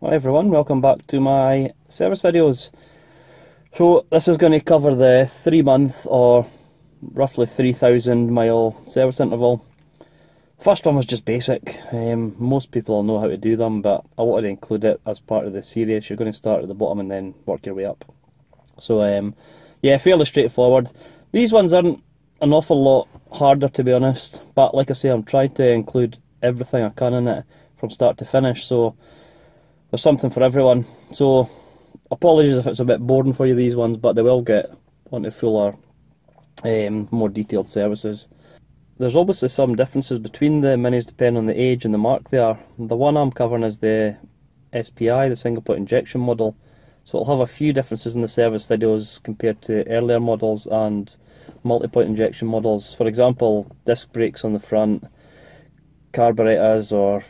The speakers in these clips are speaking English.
Hi everyone, welcome back to my service videos. So this is going to cover the 3-month or roughly 3,000 mile service interval. The first one was just basic. Most people know how to do them, but I wanted to include it as part of the series. You're going to start at the bottom and then work your way up. So yeah, fairly straightforward. These ones aren't an awful lot harder, to be honest, but like I say, I'm trying to include everything I can in it from start to finish, so there's something for everyone. So apologies if it's a bit boring for you, these ones, but they will get onto fuller, more detailed services. There's obviously some differences between the minis depending on the age and the mark they are. The one I'm covering is the SPI, the single point injection model, so it'll have a few differences in the service videos compared to earlier models and multi-point injection models. For example, disc brakes on the front, carburetors or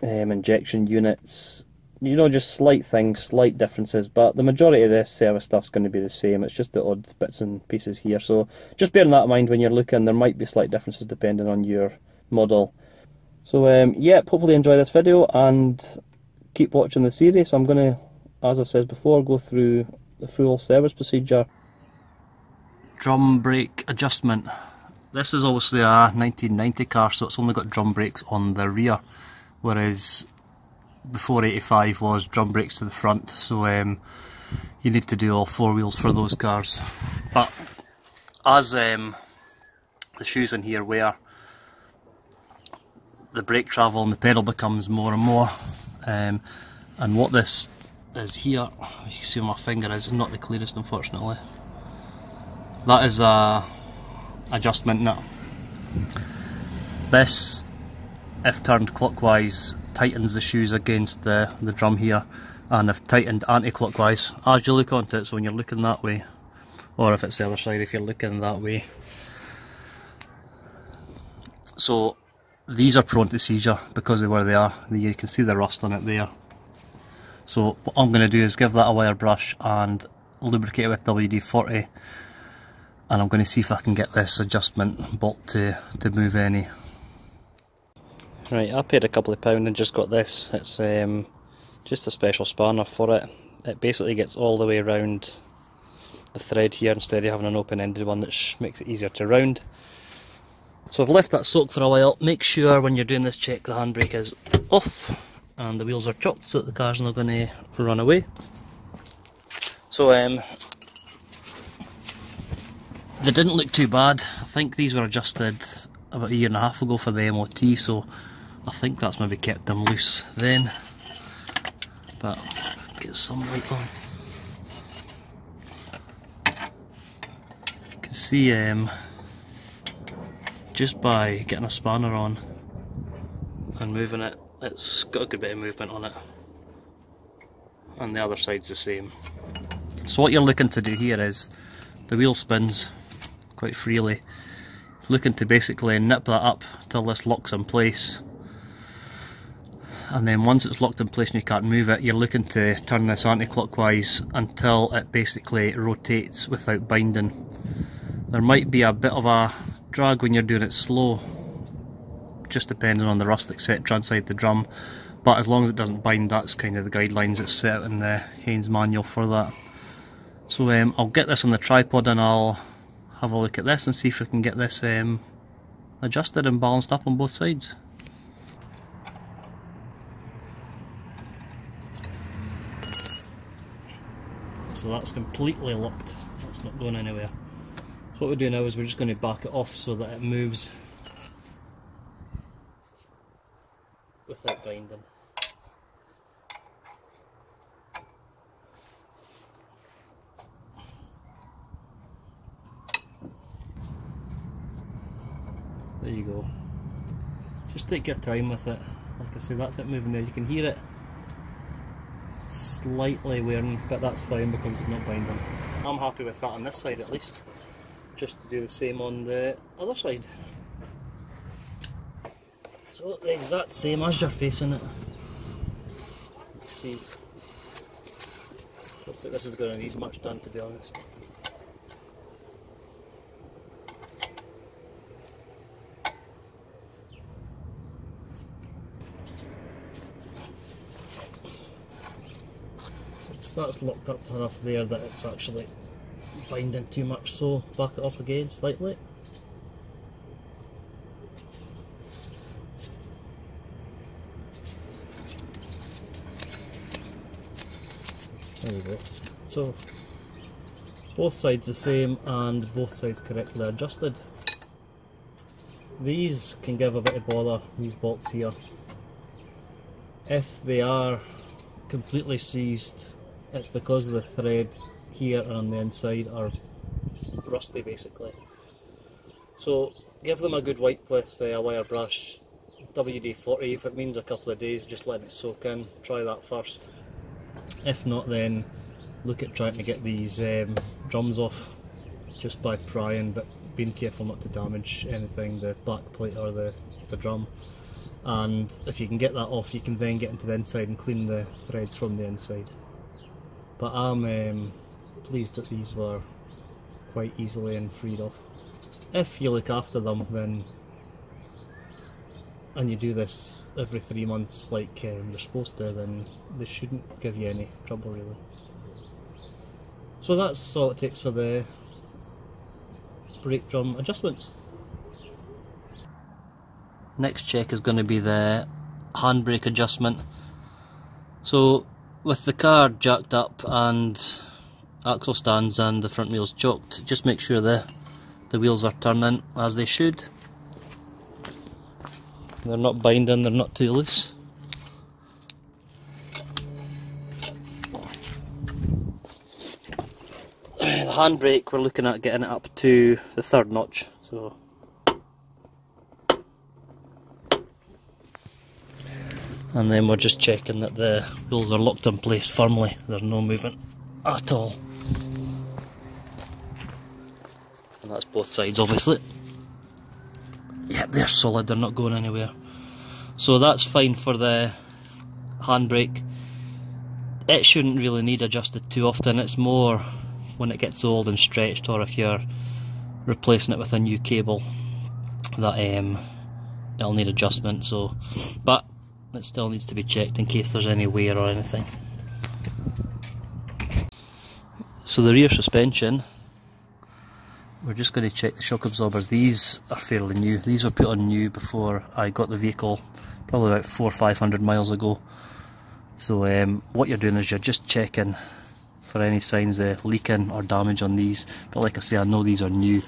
injection units. You know, just slight things, slight differences, but the majority of this service stuff's going to be the same. It's just the odd bits and pieces here, so just bearing that in mind when you're looking. There might be slight differences depending on your model. So yeah, hopefully enjoy this video and keep watching the series. I'm going to, as I've said before, go through the full service procedure. Drum brake adjustment. This is obviously a 1990 car, so it's only got drum brakes on the rear, whereas before 85 was drum brakes to the front, so you need to do all four wheels for those cars. But as the shoes in here wear, the brake travel and the pedal becomes more and more, and what this is here, you can see where my finger is, not the clearest unfortunately. That is a adjustment nut. This, if turned clockwise, tightens the shoes against the drum here, and if tightened anti-clockwise, as you look onto it, so when you're looking that way, or if it's the other side, if you're looking that way. So these are prone to seizure because of where they are. You can see the rust on it there. So what I'm going to do is give that a wire brush and lubricate it with WD-40, and I'm going to see if I can get this adjustment bolt to move any. Right, I paid a couple of £2 and just got this. It's just a special spanner for it. It basically gets all the way around the thread here instead of having an open-ended one, which makes it easier to round. So I've left that soak for a while. Make sure when you're doing this check the handbrake is off and the wheels are chopped so that the car's not going to run away. So they didn't look too bad. I think these were adjusted about 1.5 years ago for the MOT, so I think that's maybe kept them loose then. But get some light on. You can see just by getting a spanner on and moving it, it's got a good bit of movement on it. And the other side's the same. So what you're looking to do here is, the wheel spins quite freely, looking to basically nip that up till this locks in place, and then once it's locked in place and you can't move it, you're looking to turn this anti-clockwise until it basically rotates without binding. There might be a bit of a drag when you're doing it slow, just depending on the rust etc inside the drum, but as long as it doesn't bind, that's kind of the guidelines that's set out in the Haynes manual for that. So I'll get this on the tripod and I'll have a look at this and see if we can get this adjusted and balanced up on both sides. So that's completely locked, that's not going anywhere. So what we do now is we're just going to back it off so that it moves without binding. There you go. Just take your time with it. Like I say, that's it moving there. You can hear it slightly wearing, but that's fine because it's not binding. I'm happy with that on this side at least. Just to do the same on the other side. So the exact same as you're facing it. See, I don't think this is going to need much done, to be honest. that's locked up enough there that it's actually binding too much, so back it up again slightly. There we go. So both sides the same and both sides correctly adjusted. These can give a bit of bother, these bolts here. If they are completely seized, it's because the thread here and on the inside are rusty basically. So give them a good wipe with a wire brush, WD-40. If it means a couple of days, just let it soak in, try that first. If not, then look at trying to get these drums off just by prying, but being careful not to damage anything, the back plate or the drum. And if you can get that off, you can then get into the inside and clean the threads from the inside. But I'm pleased that these were quite easily and freed off. If you look after them then, and you do this every 3 months like you're supposed to, then they shouldn't give you any trouble really. So that's all it takes for the brake drum adjustments. Next check is going to be the handbrake adjustment. So with the car jacked up and axle stands and the front wheels choked, just make sure the wheels are turning as they should. They're not binding, they're not too loose. The handbrake, we're looking at getting it up to the 3rd notch. So and then we're just checking that the wheels are locked in place firmly, there's no movement at all. And that's both sides obviously. Yep, they're solid, they're not going anywhere. So that's fine for the handbrake. It shouldn't really need adjusted too often, it's more when it gets old and stretched, or if you're replacing it with a new cable, that it'll need adjustment. So, but it still needs to be checked in case there's any wear or anything. So the rear suspension, we're just going to check the shock absorbers. These are fairly new. These were put on new before I got the vehicle, probably about 400 or 500 miles ago. So what you're doing is you're just checking for any signs of leaking or damage on these. But like I say, I know these are new.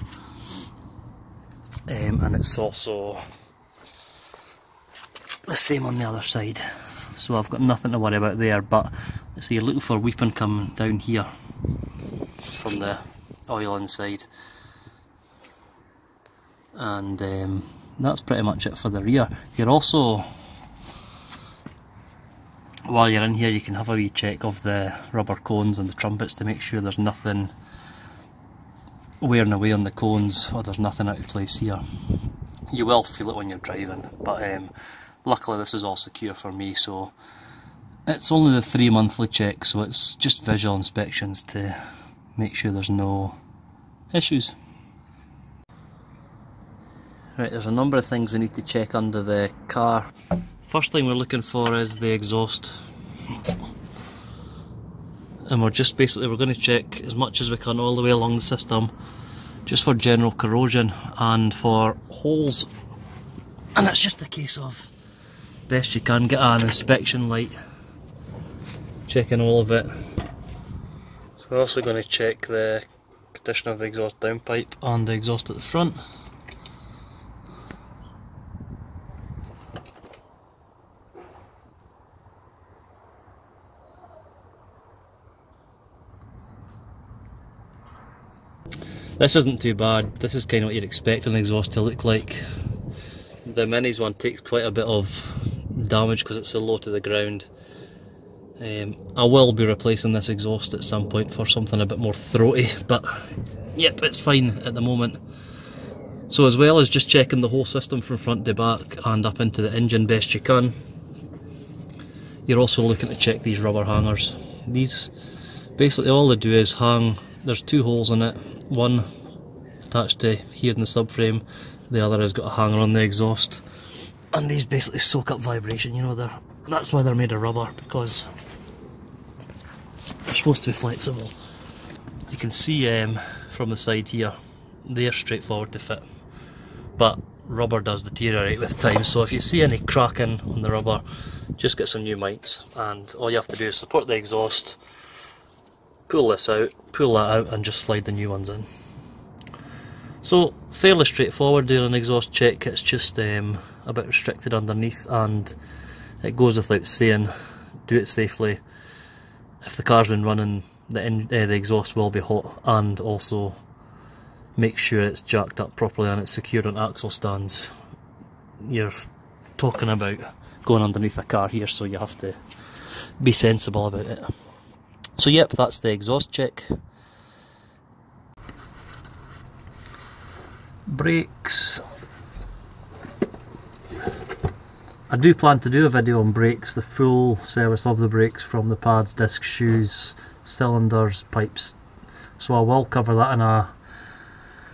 And it's also the same on the other side. So I've got nothing to worry about there, but so you're looking for weeping coming down here from the oil inside. And that's pretty much it for the rear. You're also, while you're in here, you can have a wee check of the rubber cones and the trumpets to make sure there's nothing wearing away on the cones, or there's nothing out of place here. You will feel it when you're driving, but luckily this is all secure for me, so it's only the 3 monthly check, so it's just visual inspections to make sure there's no issues. Right, there's a number of things we need to check under the car. First thing we're looking for is the exhaust. And we're going to check as much as we can all the way along the system, just for general corrosion and for holes. And it's just a case of, best you can, get an inspection light, checking all of it. So we're also going to check the condition of the exhaust downpipe and the exhaust at the front. This isn't too bad. This is kind of what you'd expect an exhaust to look like. The Minis one takes quite a bit of damage because it's so low to the ground. I will be replacing this exhaust at some point for something a bit more throaty, but yep, it's fine at the moment. So as well as just checking the whole system from front to back and up into the engine best you can, you're also looking to check these rubber hangers. These, basically all they do is hang, there's 2 holes in it, one attached to here in the subframe, the other has got a hanger on the exhaust, and these basically soak up vibration. You know, that's why they're made of rubber, because they're supposed to be flexible. You can see from the side here, they're straightforward to fit, but rubber does deteriorate with time, so if you see any cracking on the rubber, just get some new mites, and all you have to do is support the exhaust, pull this out, pull that out, and just slide the new ones in. So fairly straightforward doing an exhaust check. It's just a bit restricted underneath, and it goes without saying, do it safely. If the car's been running, the exhaust will be hot, and also make sure it's jacked up properly and it's secured on axle stands. You're talking about going underneath a car here, so you have to be sensible about it. So yep, that's the exhaust check. Brakes. I do plan to do a video on brakes, the full service of the brakes from the pads, discs, shoes, cylinders, pipes. So I will cover that in a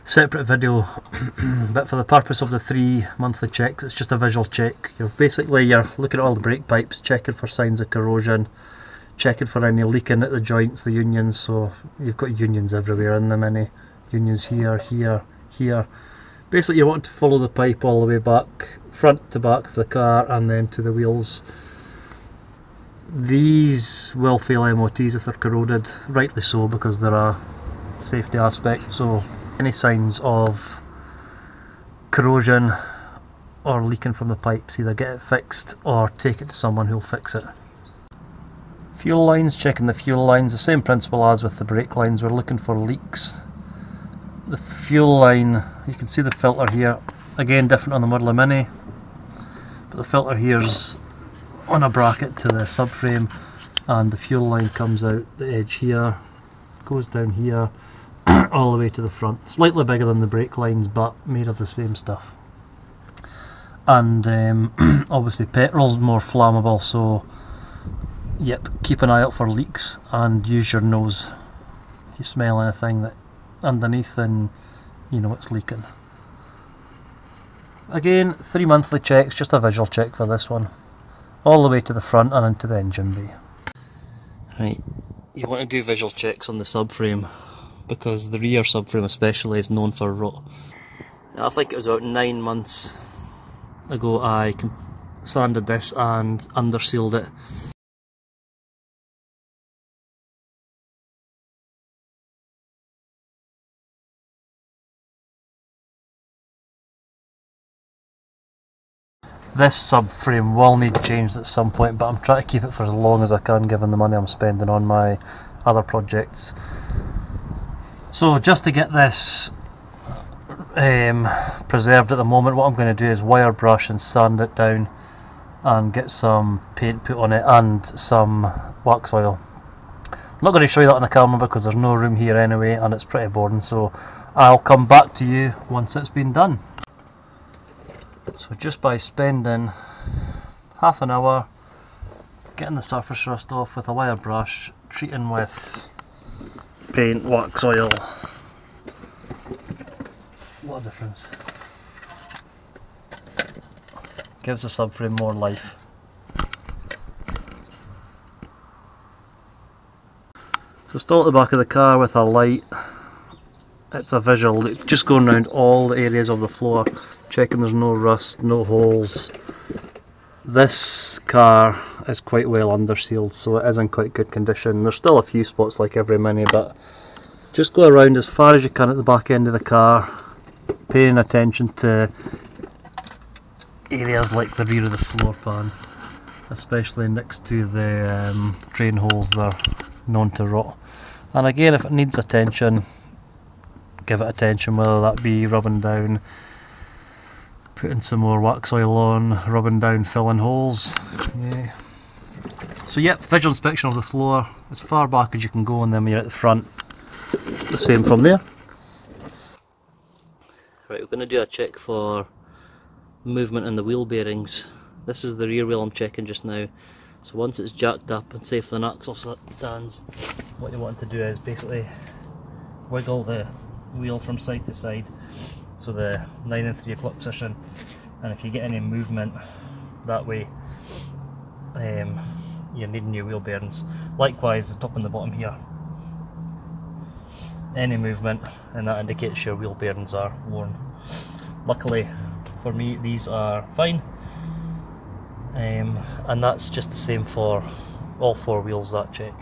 separate video, but for the purpose of the 3 monthly checks, it's just a visual check. You're looking at all the brake pipes, checking for signs of corrosion, checking for any leaking at the joints, the unions. So you've got unions everywhere in them, any unions here, here, here. Basically you want to follow the pipe all the way back, front to back of the car, and then to the wheels. These will fail MOTs if they're corroded, rightly so, because they're a safety aspect. So any signs of corrosion or leaking from the pipes, either get it fixed or take it to someone who'll fix it. Fuel lines, checking the fuel lines, the same principle as with the brake lines. We're looking for leaks. The fuel line, you can see the filter here, again different on the Model Mini, but the filter here's on a bracket to the subframe, and the fuel line comes out the edge here, goes down here, all the way to the front. Slightly bigger than the brake lines, but made of the same stuff. And obviously petrol's more flammable, so yep, keep an eye out for leaks and use your nose. If you smell anything that underneath, then you know it's leaking. Again, 3 monthly checks, just a visual check for this one, all the way to the front and into the engine bay. Right, you want to do visual checks on the subframe, because the rear subframe especially is known for rot. I think it was about 9 months ago I sanded this and undersealed it. This subframe will need changed at some point, but I'm trying to keep it for as long as I can given the money I'm spending on my other projects. So just to get this preserved at the moment, what I'm going to do is wire brush and sand it down and get some paint put on it and some wax oil. I'm not going to show you that on the camera because there's no room here anyway, and it's pretty boring, so I'll come back to you once it's been done. So just by spending half an hour getting the surface rust off with a wire brush, treating with paint, wax oil, what a difference. Gives the subframe more life. So still at the back of the car with a light, it's a visual look, just going around all the areas of the floor, checking there's no rust, no holes. This car is quite well undersealed, so it is in quite good condition. There's still a few spots like every Mini, but just go around as far as you can at the back end of the car, paying attention to areas like the rear of the floor pan, especially next to the drain holes. They're known to rot. And again, if it needs attention, give it attention, whether that be rubbing down, putting some more wax oil on, rubbing down, filling holes. Yeah. So yep, visual inspection of the floor as far back as you can go, and then when you're at the front, the same from there. Right, we're going to do a check for movement in the wheel bearings. This is the rear wheel I'm checking just now. So once it's jacked up and safely on axle stands, what you want to do is basically wiggle the wheel from side to side, so the 9 and 3 o'clock position, and if you get any movement that way, you're needing new wheel bearings. Likewise, the top and the bottom here. Any movement, and that indicates your wheel bearings are worn. Luckily for me, these are fine, and that's just the same for all 4 wheels, that check.